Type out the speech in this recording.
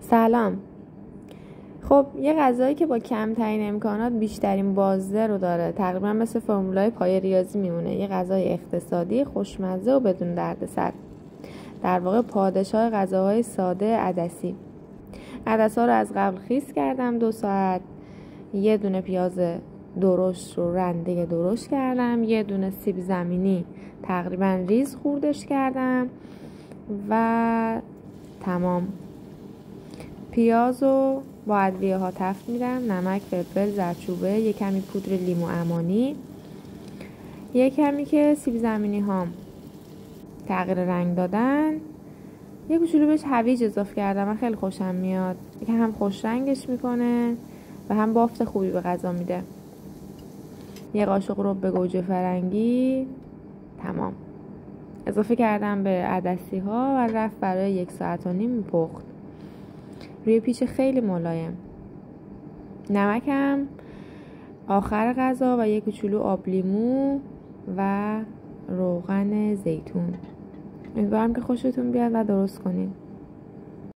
سلام. خب یه غذایی که با کمترین امکانات بیشترین بازده رو داره، تقریبا مثل فرمولای پای ریاضی میمونه. یه غذای اقتصادی، خوشمزه و بدون دردسر. در واقع پادشاه غذاهای ساده عدسی. عدس‌ها رو از قبل خیس کردم 2 ساعت. یه دونه پیاز درشت رو رنده درشت کردم. یه دونه سیب زمینی تقریبا ریز خوردش کردم و تمام. پیاز رو با ادویه ها تفت میدم، نمک، فلفل، زردچوبه، یه کمی پودر لیمو عمانی، یه کمی که سیب زمینی هام تغییر رنگ دادن، یه کوچولو بهش هویج اضافه کردم. من خیلی خوشم میاد، که هم خوش رنگش میکنه و هم بافت خوبی به غذا میده. یه قاشق رب گوجه فرنگی تمام اضافه کردم به عدسی ها و رفت برای 1.5 ساعت پخت روی پیچ خیلی ملایم. نمکم آخر غذا و 1 کوچولو آب لیمو و روغن زیتون. امیدوارم که خوشتون بیاد و درست کنید.